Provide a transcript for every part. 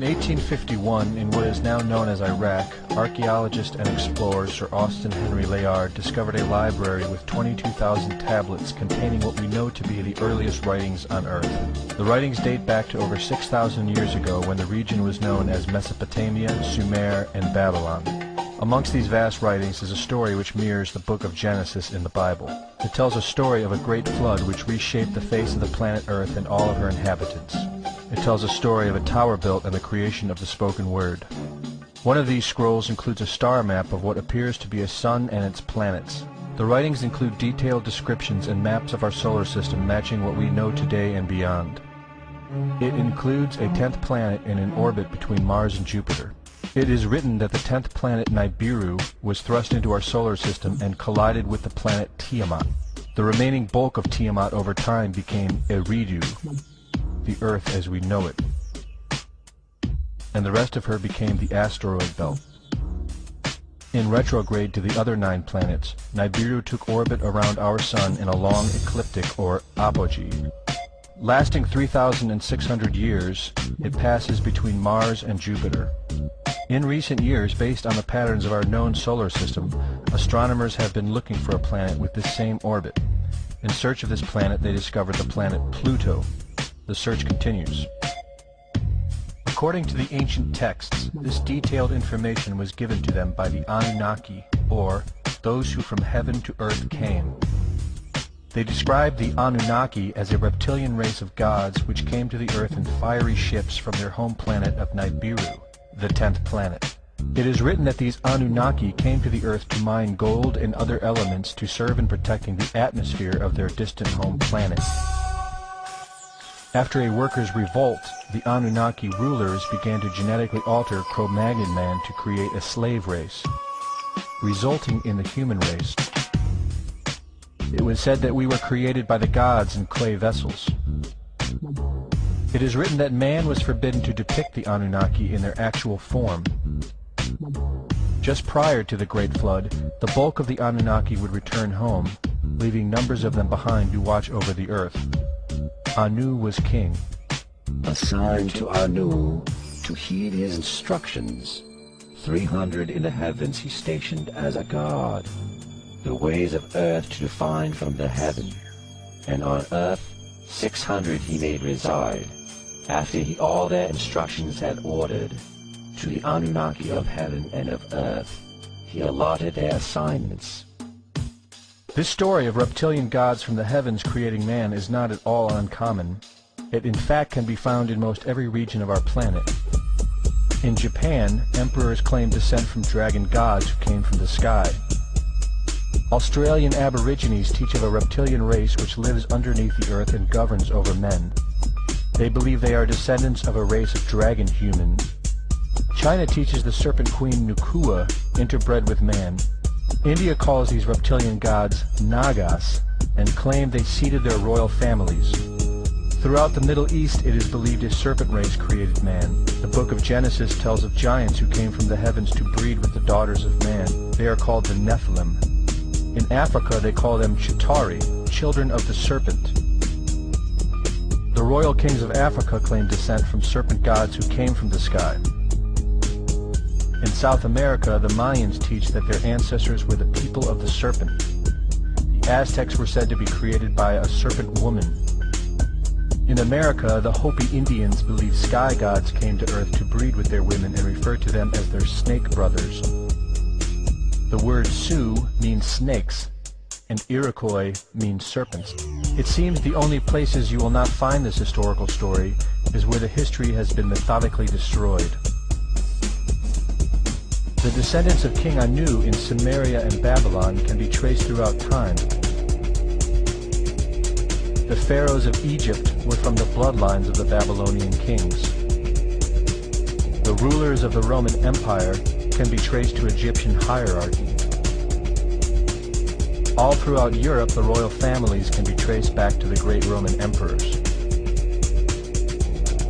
1851, in what is now known as Iraq, archaeologist and explorer Sir Austin Henry Layard discovered a library with 22,000 tablets containing what we know to be the earliest writings on Earth. The writings date back to over 6,000 years ago when the region was known as Mesopotamia, Sumer, and Babylon. Amongst these vast writings is a story which mirrors the book of Genesis in the Bible. It tells a story of a great flood which reshaped the face of the planet Earth and all of her inhabitants. It tells a story of a tower built and the creation of the spoken word. One of these scrolls includes a star map of what appears to be a sun and its planets. The writings include detailed descriptions and maps of our solar system matching what we know today and beyond. It includes a 10th planet in an orbit between Mars and Jupiter. It is written that the 10th planet Nibiru was thrust into our solar system and collided with the planet Tiamat. The remaining bulk of Tiamat over time became Eridu, the Earth as we know it, and the rest of her became the asteroid belt. In retrograde to the other 9 planets, Nibiru took orbit around our Sun in a long ecliptic or apogee. Lasting 3,600 years, it passes between Mars and Jupiter. In recent years, based on the patterns of our known solar system, astronomers have been looking for a planet with this same orbit. In search of this planet, they discovered the planet Pluto. The search continues. According to the ancient texts, this detailed information was given to them by the Annunaki, or those who from heaven to earth came. They described the Annunaki as a reptilian race of gods which came to the earth in fiery ships from their home planet of Nibiru, the 10th planet. It is written that these Annunaki came to the earth to mine gold and other elements to serve in protecting the atmosphere of their distant home planet. After a workers' revolt, the Annunaki rulers began to genetically alter Cro-Magnon man to create a slave race, resulting in the human race. It was said that we were created by the gods in clay vessels. It is written that man was forbidden to depict the Annunaki in their actual form. Just prior to the Great Flood, the bulk of the Annunaki would return home, leaving numbers of them behind to watch over the earth. Anu was king. Assigned to Anu to heed his instructions. 300 in the heavens he stationed as a god. The ways of earth to define from the heaven. And on earth 600 he made reside. After he all their instructions had ordered, to the Annunaki of heaven and of earth he allotted their assignments. This story of reptilian gods from the heavens creating man is not at all uncommon. It in fact can be found in most every region of our planet. In Japan, emperors claim descent from dragon gods who came from the sky. Australian Aborigines teach of a reptilian race which lives underneath the earth and governs over men. They believe they are descendants of a race of dragon humans. China teaches the serpent queen Nukua interbred with man. India calls these reptilian gods Nagas and claim they seeded their royal families. Throughout the Middle East it is believed a serpent race created man. The book of Genesis tells of giants who came from the heavens to breed with the daughters of man. They are called the Nephilim. In Africa they call them Chitari, children of the serpent. The royal kings of Africa claim descent from serpent gods who came from the sky. In South America, the Mayans teach that their ancestors were the people of the serpent. The Aztecs were said to be created by a serpent woman. In America, the Hopi Indians believe sky gods came to earth to breed with their women and refer to them as their snake brothers. The word Sioux means snakes, and Iroquois means serpents. It seems the only places you will not find this historical story is where the history has been methodically destroyed. The descendants of King Anu in Sumeria and Babylon can be traced throughout time. The pharaohs of Egypt were from the bloodlines of the Babylonian kings. The rulers of the Roman Empire can be traced to Egyptian hierarchy. All throughout Europe, the royal families can be traced back to the great Roman emperors.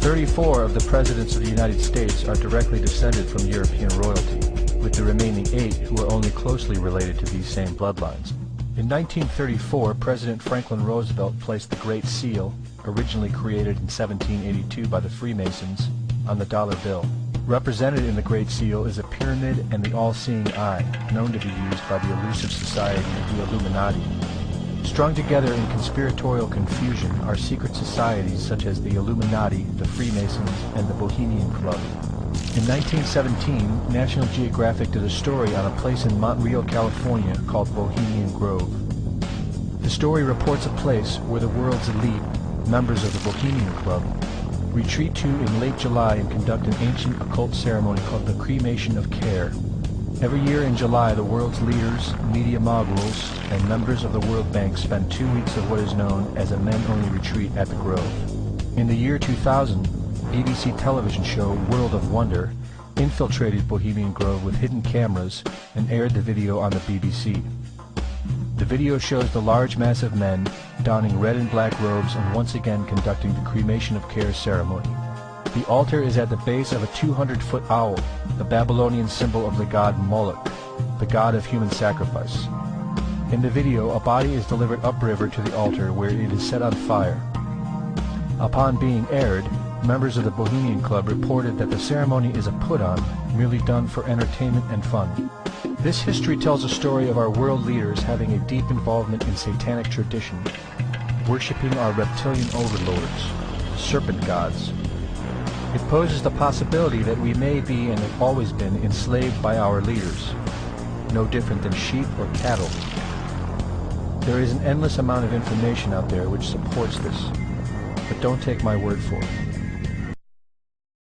34 of the presidents of the United States are directly descended from European royalty, with the remaining 8 who are only closely related to these same bloodlines. In 1934, President Franklin Roosevelt placed the Great Seal, originally created in 1782 by the Freemasons, on the dollar bill. Represented in the Great Seal is a pyramid and the all-seeing eye, known to be used by the elusive society, the Illuminati. Strung together in conspiratorial confusion are secret societies such as the Illuminati, the Freemasons, and the Bohemian Club. In 1917, National Geographic did a story on a place in Montreal, California called Bohemian Grove. The story reports a place where the world's elite, members of the Bohemian Club, retreat to in late July and conduct an ancient occult ceremony called the Cremation of Care. Every year in July, the world's leaders, media moguls, and members of the World Bank spend 2 weeks of what is known as a men-only retreat at the Grove. In the year 2000, ABC television show World of Wonder infiltrated Bohemian Grove with hidden cameras and aired the video on the BBC. The video shows the large mass of men donning red and black robes and once again conducting the Cremation of Care ceremony. The altar is at the base of a 200-foot owl, the Babylonian symbol of the god Moloch, the god of human sacrifice. In the video, a body is delivered upriver to the altar where it is set on fire. Upon being aired, members of the Bohemian Club reported that the ceremony is a put-on, merely done for entertainment and fun. This history tells a story of our world leaders having a deep involvement in satanic tradition, worshipping our reptilian overlords, the serpent gods. It poses the possibility that we may be and have always been enslaved by our leaders, no different than sheep or cattle. There is an endless amount of information out there which supports this, but don't take my word for it.